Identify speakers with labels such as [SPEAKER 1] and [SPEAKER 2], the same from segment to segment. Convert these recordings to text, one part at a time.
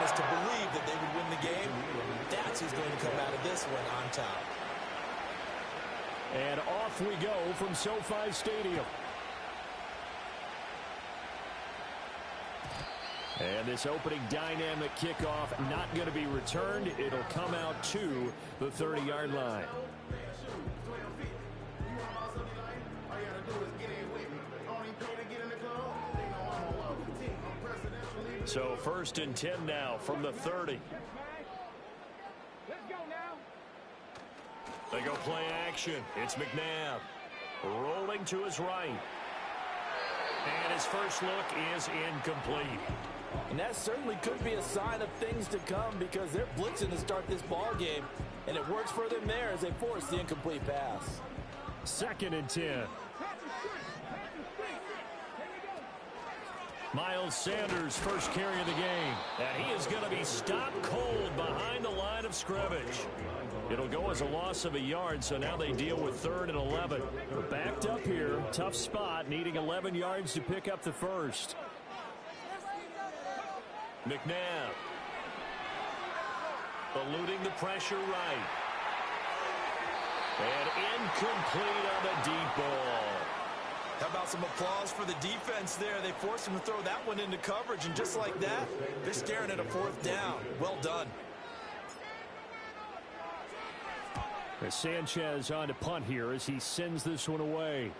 [SPEAKER 1] us to believe that they would win the game. That's who's going to come out of this one on top.
[SPEAKER 2] And off we go from SoFi Stadium. And this opening dynamic kickoff not going to be returned. It'll come out to the 30-yard line. So 1st and 10 now from the 30. They go play action. It's McNabb rolling to his right. And his first look is incomplete.
[SPEAKER 1] And that certainly could be a sign of things to come because they're blitzing to start this ball game. And it works for them there as they force the incomplete pass.
[SPEAKER 2] 2nd and 10. Miles Sanders, first carry of the game. And he is going to be stopped cold behind the line of scrimmage. It'll go as a loss of a yard, so now they deal with 3rd and 11. They're backed up here. Tough spot, needing 11 yards to pick up the first. McNabb. Eluding the pressure right. And incomplete on the deep ball.
[SPEAKER 1] How about some applause for the defense there? They forced him to throw that one into coverage, and just like that, they're staring at a 4th down. Well done.
[SPEAKER 2] Sanchez on to punt here as he sends this one away.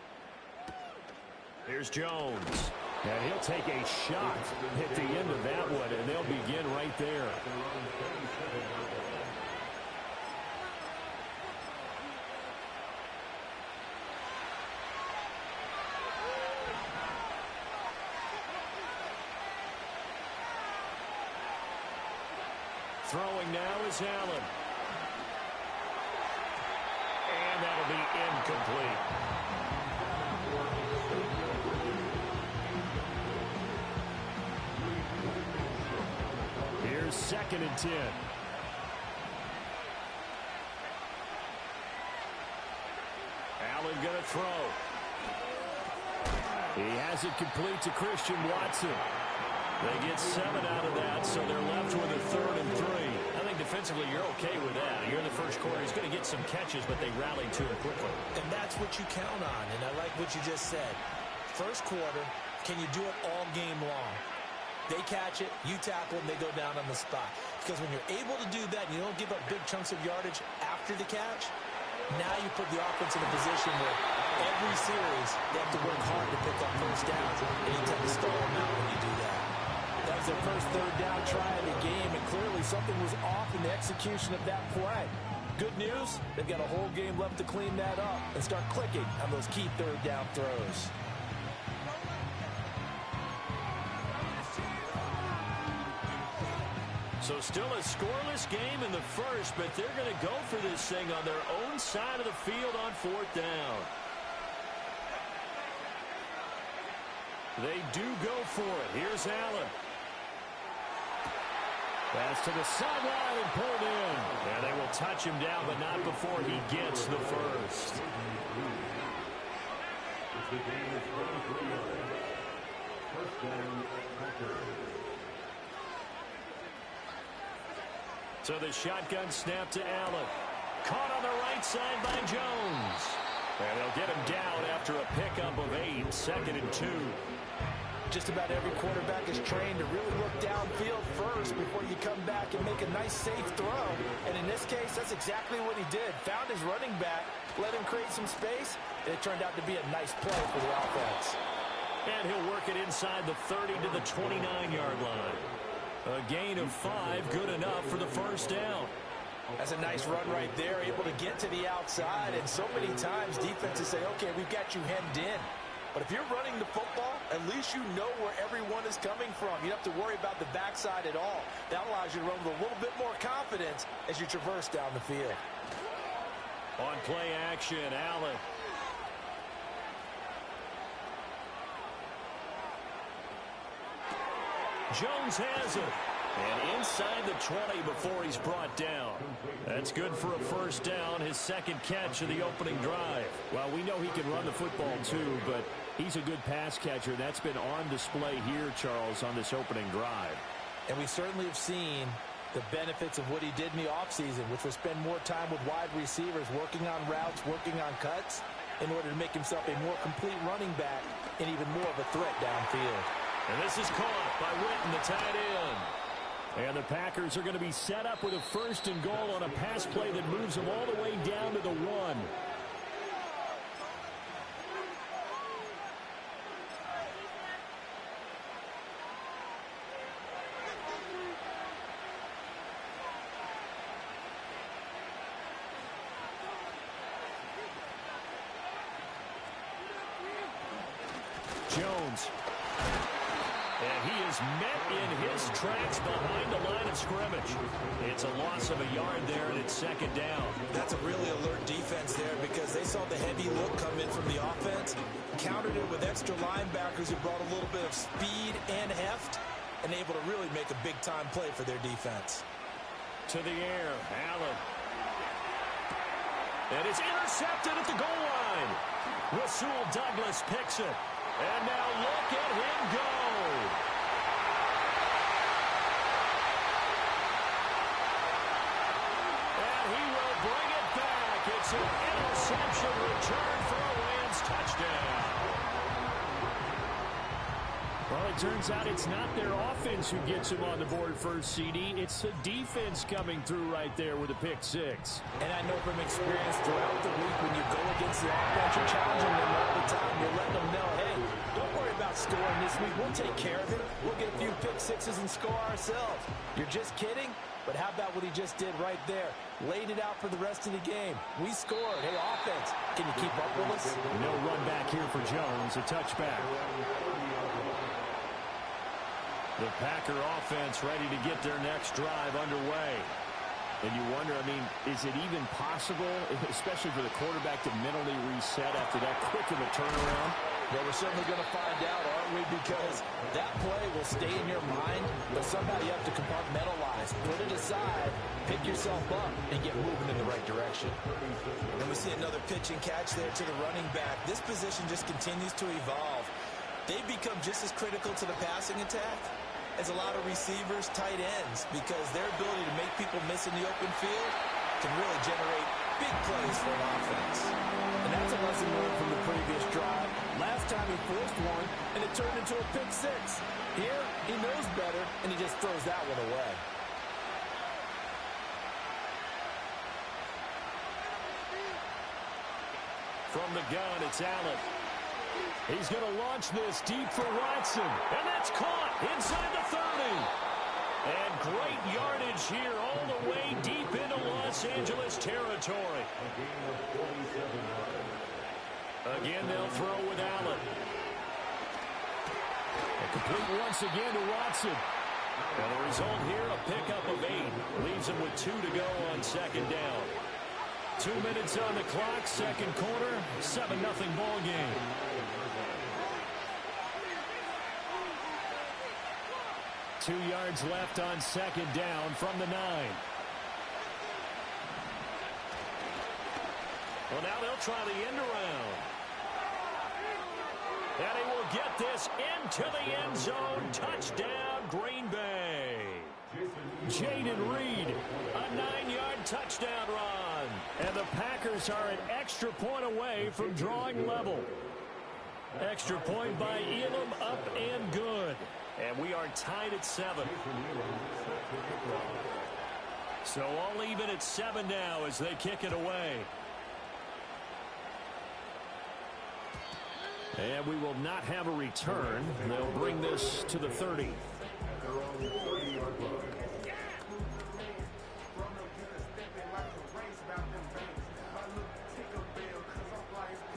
[SPEAKER 2] Here's Jones. And he'll take a shot at the end of that one, and they'll begin right there. Throwing now is Allen. And that'll be incomplete. Here's 2nd and 10. Allen going to throw. He has it complete to Christian Watson. They get 7 out of that, so they're left with a 3rd and 3.
[SPEAKER 3] I think defensively you're okay with that. You're in the first quarter. He's going to get some catches, but they rallied to him quickly.
[SPEAKER 1] And that's what you count on, and I like what you just said. First quarter, can you do it all game long? They catch it, you tackle, and they go down on the spot. Because when you're able to do that, you don't give up big chunks of yardage after the catch, now you put the offense in a position where every series they have to work hard to pick up first downs, and you tend to stall them out when you do that. That was their first 3rd down try of the game, and clearly something was off in the execution of that play. Good news, they've got a whole game left to clean that up and start clicking on those key 3rd down throws.
[SPEAKER 2] So still a scoreless game in the first, but they're going to go for this thing on their own side of the field on 4th down. They do go for it. Here's Allen. Pass to the sideline and pulled in. And they will touch him down, but not before he gets the first. So the shotgun snap to Allen. Caught on the right side by Jones. And they'll get him down after a pickup of 8, 2nd and 2.
[SPEAKER 1] Just about every quarterback is trained to really look downfield first before you come back and make a nice, safe throw. And in this case, that's exactly what he did. Found his running back, let him create some space, and it turned out to be a nice play for the offense.
[SPEAKER 2] And he'll work it inside the 30 to the 29-yard line. A gain of 5, good enough for the first down.
[SPEAKER 1] That's a nice run right there, able to get to the outside. And so many times defenses say, okay, we've got you hemmed in. But if you're running the football, at least you know where everyone is coming from. You don't have to worry about the backside at all. That allows you to run with a little bit more confidence as you traverse down the field.
[SPEAKER 2] On play action, Allen. Jones has it. And inside the 20 before he's brought down. That's good for a first down, his 2nd catch of the opening drive. Well, we know he can run the football too, but he's a good pass catcher. That's been on display here, Charles, on this opening drive.
[SPEAKER 1] And we certainly have seen the benefits of what he did in the offseason, which was spend more time with wide receivers, working on routes, working on cuts, in order to make himself a more complete running back and even more of a threat downfield.
[SPEAKER 2] And this is caught by Witten, the tight end. And the Packers are going to be set up with a 1st and goal on a pass play that moves them all the way down to the 1. Jones. And he is met in his tracks behind the line of scrimmage. It's a loss of a yard there, and it's 2nd down.
[SPEAKER 1] That's a really alert defense there because they saw the heavy look come in from the offense, countered it with extra linebackers who brought a little bit of speed and heft, and able to really make a big-time play for their defense.
[SPEAKER 2] To the air, Allen. And it's intercepted at the goal line. Rasul Douglas picks it. And now look at him go. And he will bring it back. It's an interception return for a Rams touchdown. Well, it turns out it's not their offense who gets him on the board first, CD. It's the defense coming through right there with a pick 6.
[SPEAKER 1] And I know from experience throughout the week when you go against the offense, you're challenging them all the time. You're letting them know, hey, don't worry about scoring this week. We'll take care of it. We'll get a few pick 6s and score ourselves. You're just kidding? But how about what he just did right there? Laid it out for the rest of the game. We scored. Hey, offense, can you keep up with us?
[SPEAKER 2] No run back here for Jones. A touchback. The Packer offense ready to get their next drive underway. And you wonder, I mean, is it even possible, especially for the quarterback, to mentally reset after that quick of a turnaround?
[SPEAKER 1] Well, we're certainly going to find out, aren't we? Because that play will stay in your mind, but somehow you have to compartmentalize. Put it aside, pick yourself up, and get moving in the right direction. And we see another pitch and catch there to the running back. This position just continues to evolve. They become just as critical to the passing attack as a lot of receivers, tight ends, because their ability to make people miss in the open field can really generate big plays for an offense. And that's a lesson learned from the previous drive. Last time he forced one, and it turned into a pick 6. Here, he knows better, and he just throws that one away.
[SPEAKER 2] From the gun, it's Allen. He's going to launch this deep for Watson. And that's caught inside the 30. And great yardage here all the way deep into Los Angeles territory. Again, they'll throw with Allen. And complete once again to Watson. And the result here, a pickup of 8. Leaves him with 2 to go on 2nd down. 2 minutes on the clock, 2nd quarter, 7-0 ball game. Two yards left on 2nd down from the 9. Well, now they'll try the end around. And he will get this into the end zone. Touchdown, Green Bay. Jaden Reed, a 9-yard touchdown run. And the Packers are an extra point away from drawing level. Extra point by Elam, up and good. And we are tied at 7. So all even at 7 now as they kick it away. And we will not have a return. They'll bring this to the 30.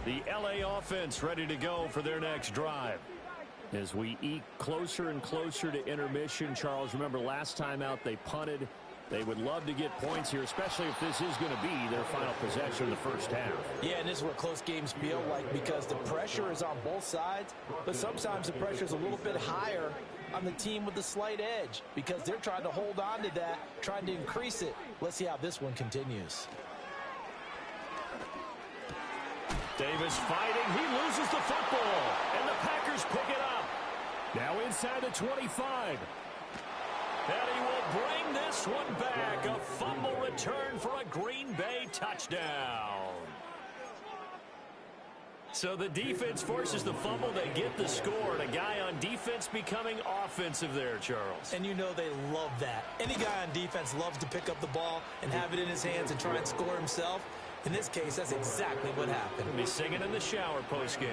[SPEAKER 2] The LA offense ready to go for their next drive. As we eke closer and closer to intermission, Charles, remember last time out they punted. They would love to get points here, especially if this is going to be their final possession in the first half.
[SPEAKER 1] Yeah, and this is what close games feel like because the pressure is on both sides, but sometimes the pressure is a little bit higher on the team with the slight edge because they're trying to hold on to that, trying to increase it. Let's see how this one continues.
[SPEAKER 2] Davis fighting. He loses the football, and the Packers pick it up. Now inside the 25. And he will bring this one back. A fumble return for a Green Bay touchdown. So the defense forces the fumble. They get the score. And a guy on defense becoming offensive there, Charles.
[SPEAKER 1] And you know they love that. Any guy on defense loves to pick up the ball and have it in his hands and try and score himself. In this case, that's exactly what happened.
[SPEAKER 2] He'll be singing in the shower post-game.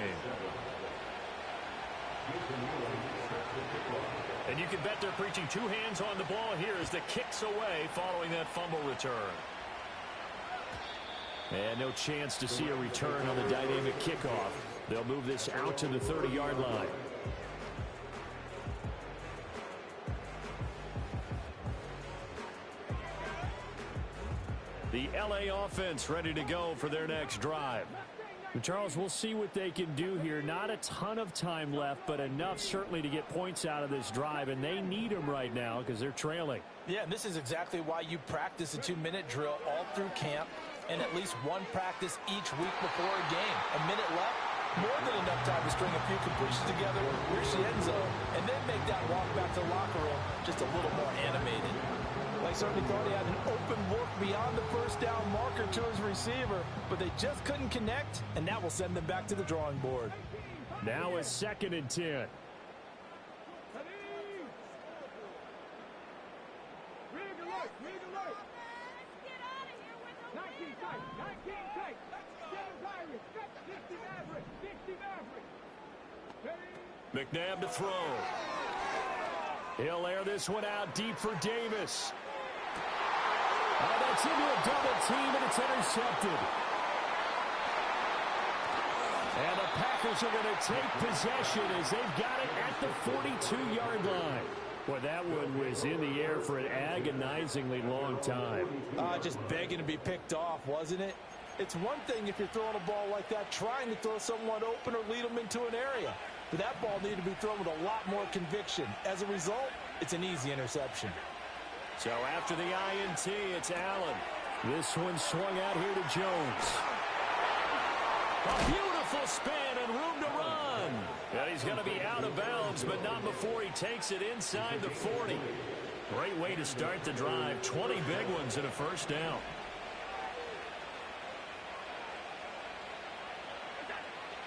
[SPEAKER 2] And you can bet they're preaching two hands on the ball here as the kick's away following that fumble return. And no chance to see a return on the dynamic kickoff. They'll move this out to the 30-yard line. The LA offense ready to go for their next drive. Charles, we'll see what they can do here. Not a ton of time left, but enough certainly to get points out of this drive, and they need them right now because they're trailing.
[SPEAKER 1] Yeah, and this is exactly why you practice a 2-minute drill all through camp and at least one practice each week before a game. A minute left, more than enough time to string a few completions together, reach the end zone, and then make that walk back to the locker room just a little more animated. They certainly thought he had an open look beyond the first down marker to his receiver, but they just couldn't connect, and that will send them back to the drawing board.
[SPEAKER 2] Now a 2nd and 10. McNabb to throw. He'll air this one out deep for Davis. Oh, that's into a double team, and it's intercepted. And the Packers are going to take possession as they've got it at the 42-yard line. Boy, that one was in the air for an agonizingly long time.
[SPEAKER 1] Just begging to be picked off, wasn't it? It's one thing if you're throwing a ball like that, trying to throw someone open or lead them into an area. But that ball needed to be thrown with a lot more conviction. As a result, it's an easy interception.
[SPEAKER 2] So after the INT, it's Allen. This one swung out here to Jones. A beautiful spin and room to run. And he's going to be out of bounds, but not before he takes it inside the 40. Great way to start the drive. 20 big ones and a first down.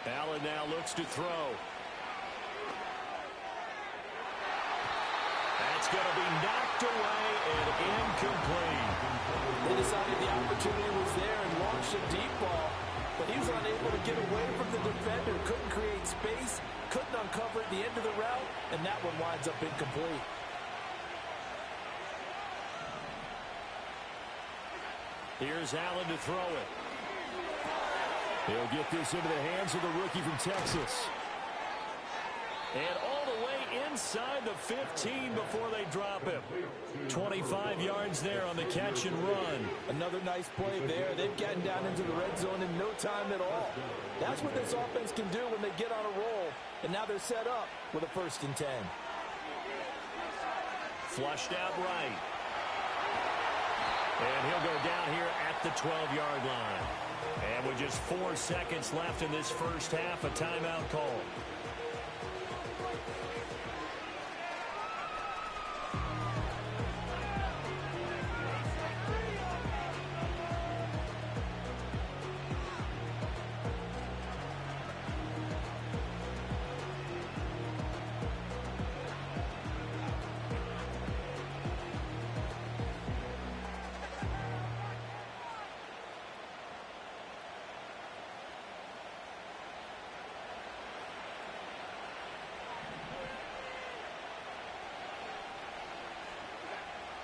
[SPEAKER 2] Allen now looks to throw. That's going to be knocked away and incomplete.
[SPEAKER 1] They decided the opportunity was there and launched a deep ball, but he was unable to get away from the defender, couldn't create space, couldn't uncover at the end of the route, and that one winds up incomplete.
[SPEAKER 2] Here's Allen to throw it. He'll get this into the hands of the rookie from Texas. And all the way inside the 15 before they drop him. 25 yards there on the catch and run.
[SPEAKER 1] Another nice play there. They've gotten down into the red zone in no time at all. That's what this offense can do when they get on a roll. And now they're set up with a 1st and 10.
[SPEAKER 2] Flushed out right. And he'll go down here at the 12-yard line. And with just 4 seconds left in this first half, a timeout call.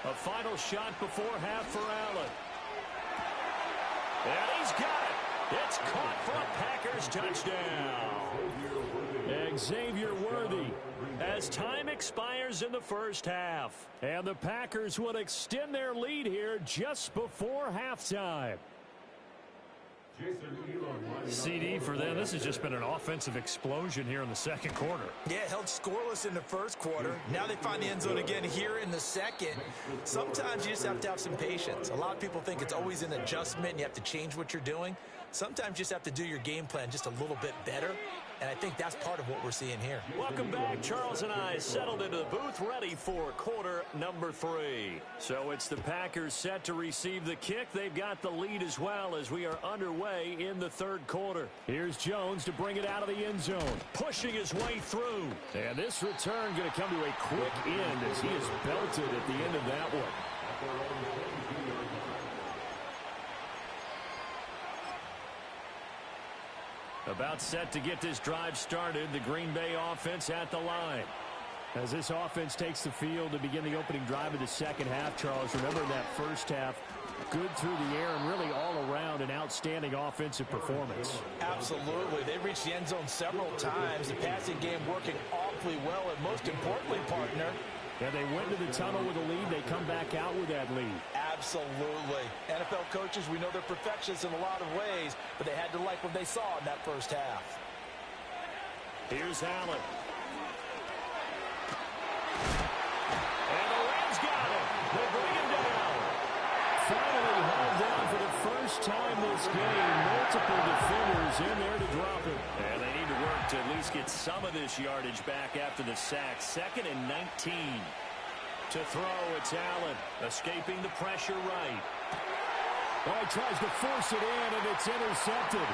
[SPEAKER 2] A final shot before half for Allen. And he's got it. It's caught for a Packers touchdown. Xavier Worthy as time expires in the first half. And the Packers will extend their lead here just before halftime. CD for them. This has just been an offensive explosion here in the second quarter.
[SPEAKER 1] Yeah, held scoreless in the first quarter. Now they find the end zone again here in the second. Sometimes you just have to have some patience. A lot of people think it's always an adjustment and you have to change what you're doing. Sometimes you just have to do your game plan just a little bit better. And I think that's part of what we're seeing here.
[SPEAKER 2] Welcome back. Charles and I settled into the booth, ready for quarter number 3. So it's the Packers set to receive the kick. They've got the lead as well as we are underway in the third quarter. Here's Jones to bring it out of the end zone, pushing his way through. And this return going to come to a quick end as he is belted at the end of that one. About set to get this drive started, the Green Bay offense at the line. As this offense takes the field to begin the opening drive of the second half, Charles, remember in that first half, good through the air and really all around an outstanding offensive performance.
[SPEAKER 1] Absolutely. They reached the end zone several times. The passing game working awfully well, and most importantly, partner,
[SPEAKER 2] and they went to the tunnel with a lead. They come back out with that lead.
[SPEAKER 1] Absolutely. NFL coaches, we know they're perfectionists in a lot of ways, but they had to like what they saw in that first half.
[SPEAKER 2] Here's Allen. And the Rams got him. They bring him down. Finally hauled down for the first time this game. Multiple defenders in there to drop him. And they need to work to at least get some of this yardage back after the sack. 2nd and 19. To throw, it's Allen. Escaping the pressure right. Oh, he tries to force it in, and it's intercepted.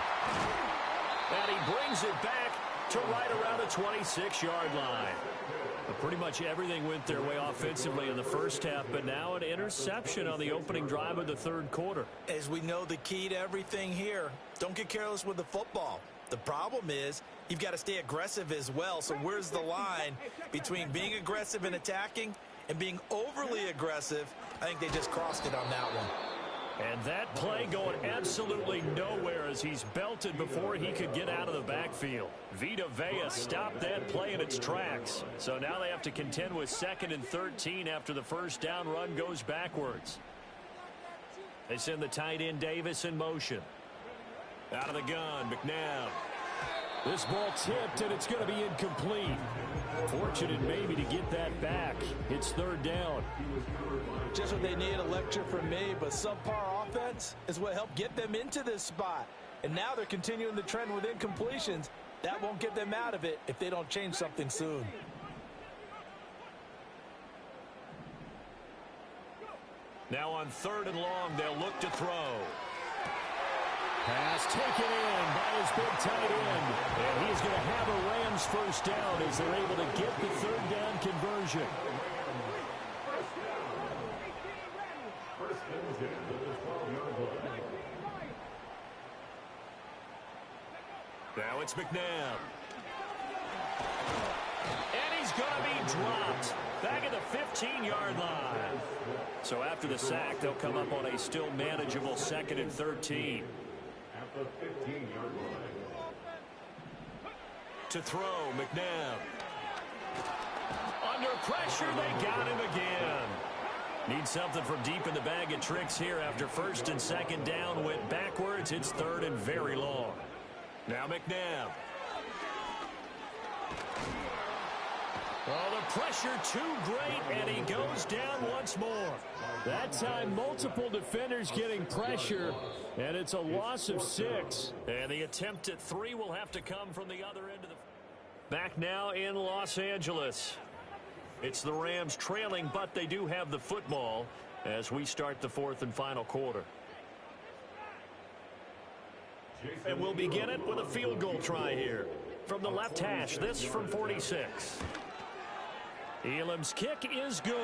[SPEAKER 2] And he brings it back to right around the 26-yard line. But pretty much everything went their way offensively in the first half, but now an interception on the opening drive of the third quarter.
[SPEAKER 1] As we know, the key to everything here, don't get careless with the football. The problem is you've got to stay aggressive as well. So where's the line between being aggressive and attacking and being overly aggressive? I think they just crossed it on that one.
[SPEAKER 2] And that play going absolutely nowhere as he's belted before he could get out of the backfield. VsVp stopped that play in its tracks. So now they have to contend with 2nd and 13 after the first down run goes backwards. They send the tight end Davis in motion. Out of the gun, McNabb. This ball tipped, and it's going to be incomplete. Fortunate maybe to get that back. It's 3rd down.
[SPEAKER 1] Just what they need, a lecture from me, but subpar offense is what helped get them into this spot. And now they're continuing the trend with incompletions. That won't get them out of it if they don't change something soon.
[SPEAKER 2] Now on 3rd and long, they'll look to throw. Pass taken in by his big tight end. And he's going to have a Rams first down as they're able to get the 3rd down conversion. Now it's McNabb. And he's going to be dropped back at the 15-yard line. So after the sack, they'll come up on a still manageable 2nd and 13. To throw, McNabb. Under pressure, they got him again. Need something from deep in the bag of tricks here after 1st and 2nd down. Went backwards. It's 3rd and very long. Now McNabb. Oh, the pressure too great, and he goes down once more. That time, multiple defenders getting pressure, and it's a loss of 6. And the attempt at 3 will have to come from the other end of the... Back now in Los Angeles. It's the Rams trailing, but they do have the football as we start the 4th and final quarter. And we'll begin it with a field goal try here. From the left hash, this from 46. Elam's kick is good.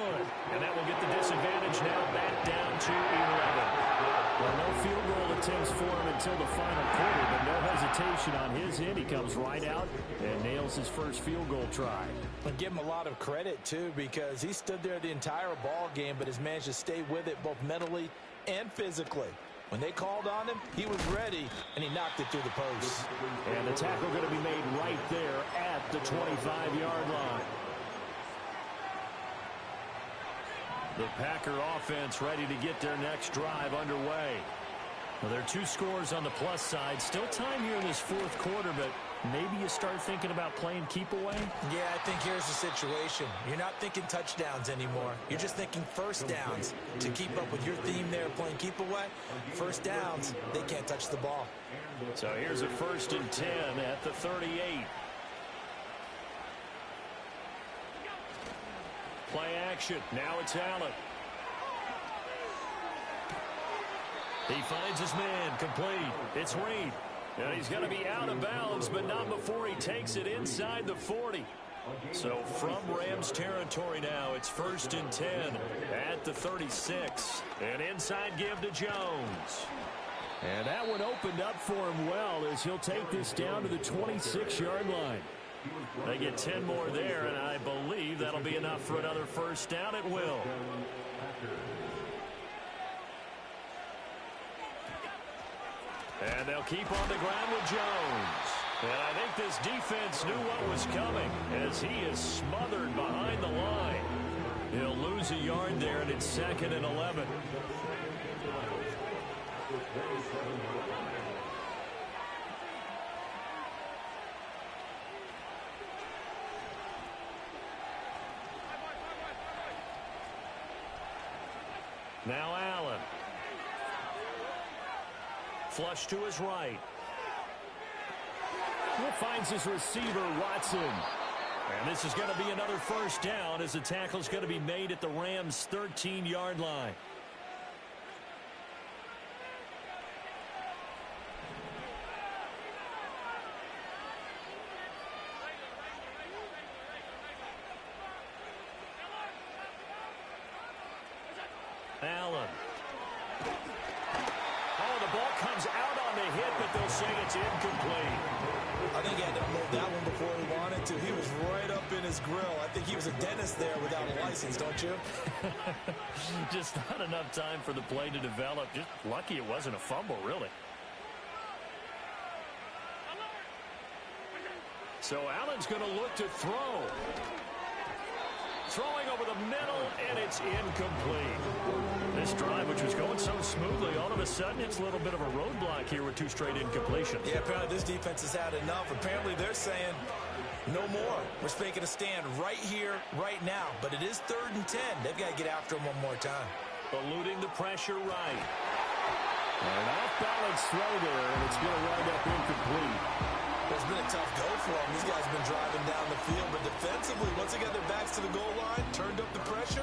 [SPEAKER 2] And that will get the disadvantage now back down to 11. Well, no field goal attempts for him until the final quarter, but no hesitation on his end. He comes right out and nails his first field goal try.
[SPEAKER 1] And give him a lot of credit, too, because he stood there the entire ball game, but has managed to stay with it both mentally and physically. When they called on him, he was ready, and he knocked it through the post.
[SPEAKER 2] And the tackle going to be made right there at the 25-yard line. The Packer offense ready to get their next drive underway. Well, there are 2 scores on the plus side. Still time here in this 4th quarter, but maybe you start thinking about playing keep away?
[SPEAKER 1] Yeah, I think here's the situation. You're not thinking touchdowns anymore. You're just thinking first downs. To keep up with your theme there playing keep away, first downs, they can't touch the ball.
[SPEAKER 2] So here's a 1st and 10 at the 38. Play action. Now it's Allen. He finds his man. Complete. It's Reed. And he's going to be out of bounds, but not before he takes it inside the 40. So from Rams territory now, it's 1st and 10 at the 36. An inside give to Jones. And that one opened up for him well as he'll take this down to the 26-yard line. They get 10 more there, and I believe that'll be enough for another first down. It will. And they'll keep on the ground with Jones. And I think this defense knew what was coming as he is smothered behind the line. He'll lose a yard there, and it's 2nd and 11. Now Allen. Flush to his right. He finds his receiver, Watson. And this is going to be another first down as the tackle's going to be made at the Rams' 13-yard line. Allen. Oh, the ball comes out on the hit, but they'll say it's incomplete.
[SPEAKER 1] I think he had to unload that one before he wanted to. He was right up in his grill. I think he was a dentist there without a license, don't you?
[SPEAKER 2] Just not enough time for the play to develop. Just lucky it wasn't a fumble, really. So Allen's going to look to throw. Throwing over the middle, and it's incomplete. This drive, which was going so smoothly, all of a sudden it's a little bit of a roadblock here with 2 straight incompletions.
[SPEAKER 1] Yeah, apparently this defense has had enough. Apparently they're saying no more. We're making a stand right here, right now. But it is 3rd and 10. They've got to get after him one more time.
[SPEAKER 2] Eluding the pressure right. An off-balance throw there, and it's going to wind up incomplete.
[SPEAKER 1] It's been a tough go for them. These guys have been driving down the field, but defensively, once they got their backs to the goal line, turned up the pressure,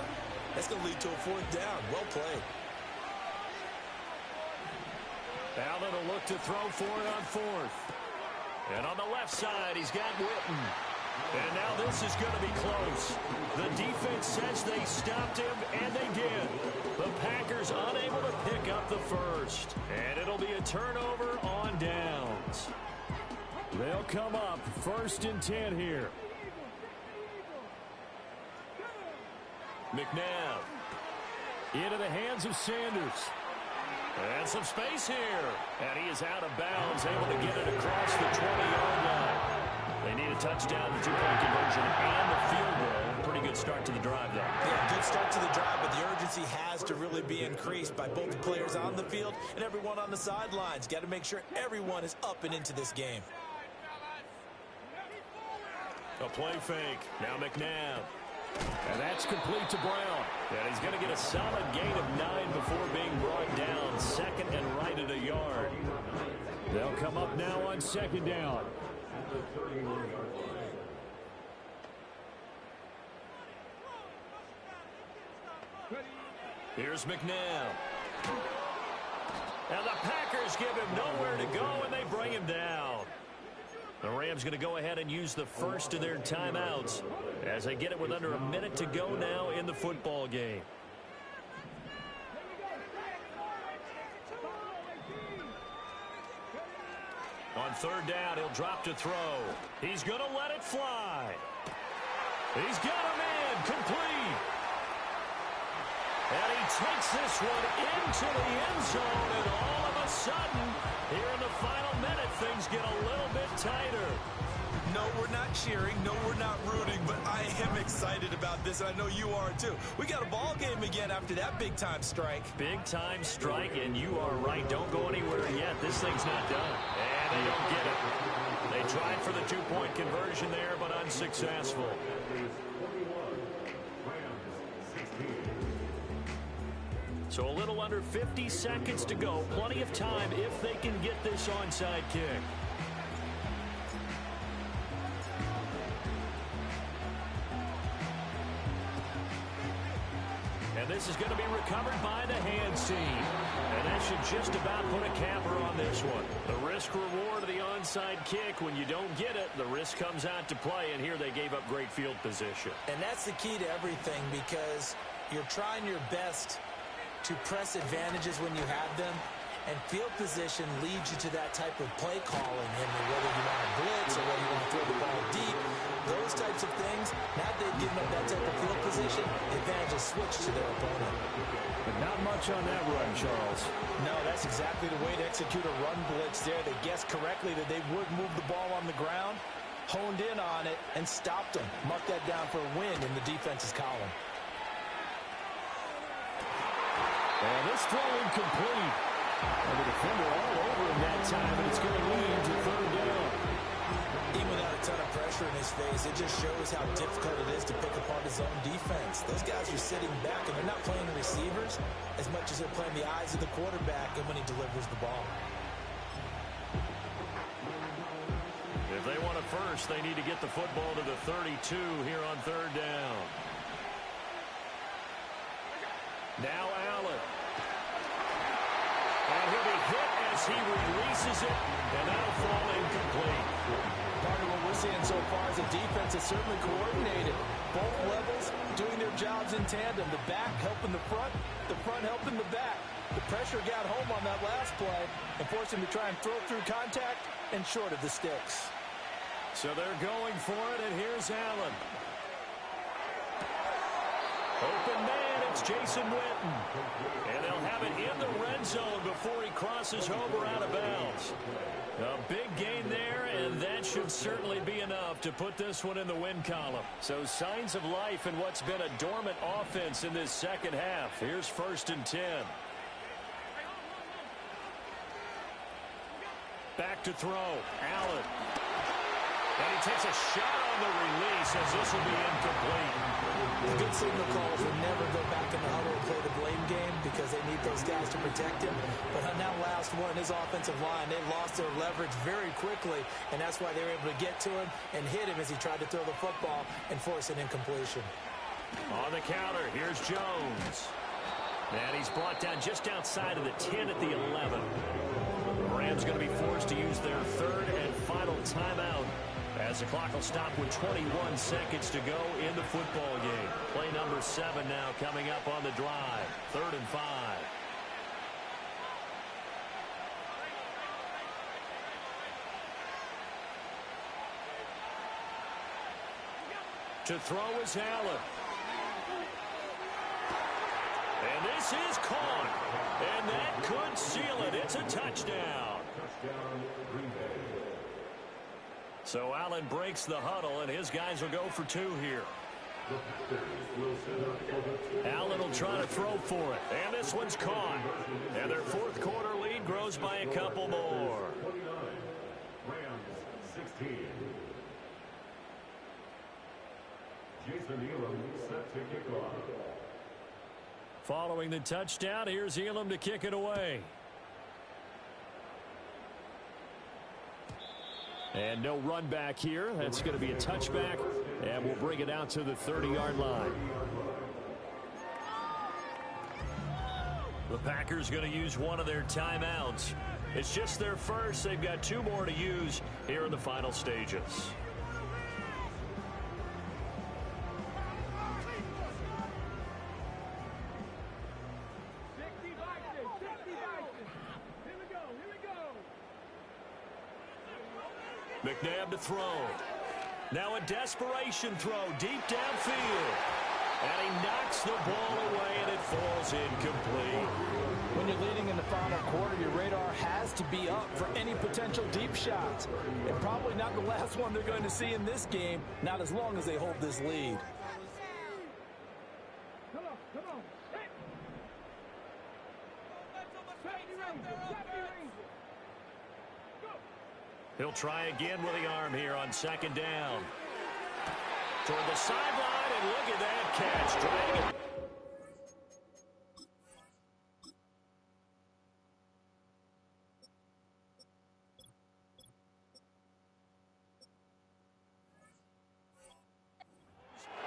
[SPEAKER 1] that's going to lead to a 4th down. Well played.
[SPEAKER 2] Allen will look to throw for it on 4th. And on the left side, he's got Witten. And now this is going to be close. The defense says they stopped him, and they did. The Packers unable to pick up the first. And it'll be a turnover on downs. They'll come up 1st and 10 here. McNabb. Into the hands of Sanders. And some space here. And he is out of bounds, able to get it across the 20-yard line. They need a touchdown, the 2-point conversion, and the field goal. Pretty good start to the drive, though.
[SPEAKER 1] Yeah, good start to the drive, but the urgency has to really be increased by both the players on the field and everyone on the sidelines. Got to make sure everyone is up and into this game.
[SPEAKER 2] A play fake. Now McNabb. And that's complete to Brown. And he's going to get a solid gain of 9 before being brought down. 2nd and right at a yard. They'll come up now on 2nd down. Here's McNabb. And the Packers give him nowhere to go, and they bring him down. The Rams going to go ahead and use the first of their timeouts as they get it with under a minute to go now in the football game. On 3rd down, he'll drop to throw. He's going to let it fly. He's got him in, complete. And he takes this one into the end zone, and all of a sudden, here in the final minute, things get a little bit tighter.
[SPEAKER 1] No, we're not cheering. No, we're not rooting, but I am excited about this, and I know you are too. We got a ball game again after that big-time strike.
[SPEAKER 2] Big-time strike, and you are right. Don't go anywhere yet. This thing's not done. And they don't get it. They They tried for the two-point conversion there, but unsuccessful. So a little under 50 seconds to go. Plenty of time if they can get this onside kick. And this is going to be recovered by the hands team. And that should just about put a capper on this one. The risk-reward of the onside kick, when you don't get it, the risk comes out to play, and here they gave up great field position.
[SPEAKER 1] And that's the key to everything, because you're trying your best to press advantages when you have them, and field position leads you to that type of play calling, and whether you want to blitz or whether you want to throw the ball deep, those types of things. Now they've given up that type of field position, the advantage is switched to their opponent.
[SPEAKER 2] But not much on that run, Charles.
[SPEAKER 1] No, that's exactly the way to execute a run blitz there. They guessed correctly that they would move the ball on the ground, honed in on it, and stopped them. Mark that down for a win in the defense's column.
[SPEAKER 2] And this throw incomplete. And the defender all over him that time, and it's going to lead to third down.
[SPEAKER 1] Even without a ton of pressure in his face, it just shows how difficult it is to pick apart his own defense. Those guys are sitting back, and they're not playing the receivers as much as they're playing the eyes of the quarterback and when he delivers the ball.
[SPEAKER 2] If they want a first, they need to get the football to the 32 here on third down. Now Allen. And he'll be hit as he releases it, and that'll fall incomplete.
[SPEAKER 1] Part of what we're seeing so far is the defense is certainly coordinated. Both levels doing their jobs in tandem. The back helping the front helping the back. The pressure got home on that last play and forced him to try and throw through contact and short of the sticks.
[SPEAKER 2] So they're going for it, and here's Allen. Open man, it's Jason Witten. And they'll have it in the red zone before he crosses over out of bounds. A big gain there, and that should certainly be enough to put this one in the win column. So signs of life in what's been a dormant offense in this second half. Here's 1st and 10. Back to throw. Allen. And he takes a shot on the release as this will be incomplete.
[SPEAKER 1] The good signal calls will never go back in the huddle and play the blame game because they need those guys to protect him. But on that last one, his offensive line, they lost their leverage very quickly, and that's why they were able to get to him and hit him as he tried to throw the football and force an incompletion.
[SPEAKER 2] On the counter, here's Jones. And he's brought down just outside of the 10 at the 11. The Rams going to be forced to use their third and final timeout, as the clock will stop with 21 seconds to go in the football game. Play number 7 now coming up on the drive. 3rd and 5. To throw is Allen. And this is caught. And that could seal it. It's a touchdown. So Allen breaks the huddle, and his guys will go for 2 here. Allen will try to throw for it. And this one's caught. And their 4th quarter lead grows by a couple more.
[SPEAKER 4] Rams 16. Jason Elam set to kick off.
[SPEAKER 2] Following the touchdown, here's Elam to kick it away. And no run back here. That's going to be a touchback, and we'll bring it out to the 30-yard line. The Packers going to use one of their timeouts. It's just their first. They've got 2 more to use here in the final stages. McNabb to throw. Now a desperation throw deep downfield. And he knocks the ball away, and it falls incomplete.
[SPEAKER 1] When you're leading in the final quarter, your radar has to be up for any potential deep shots. And probably not the last one they're going to see in this game, not as long as they hold this lead.
[SPEAKER 5] Come on.
[SPEAKER 2] He'll try again with the arm here on second down. Toward the sideline, and look at that catch. Dragging.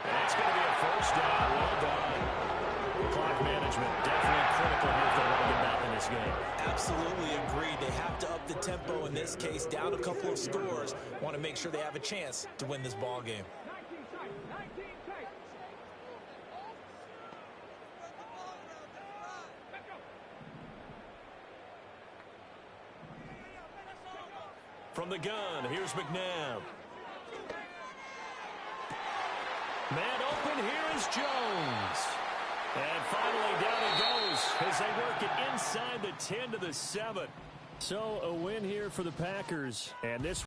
[SPEAKER 2] That's going to be a first down. Well done. Clock management definitely critical here if they want to get back in this game.
[SPEAKER 1] Absolutely agreed. They have to up the tempo in this case. Down a couple of scores. Want to make sure they have a chance to win this ball game.
[SPEAKER 2] From the gun, here's McNabb. Man open, here is Jones. And finally down it goes as they work it inside the 10 to the 7. So a win here for the Packers. And this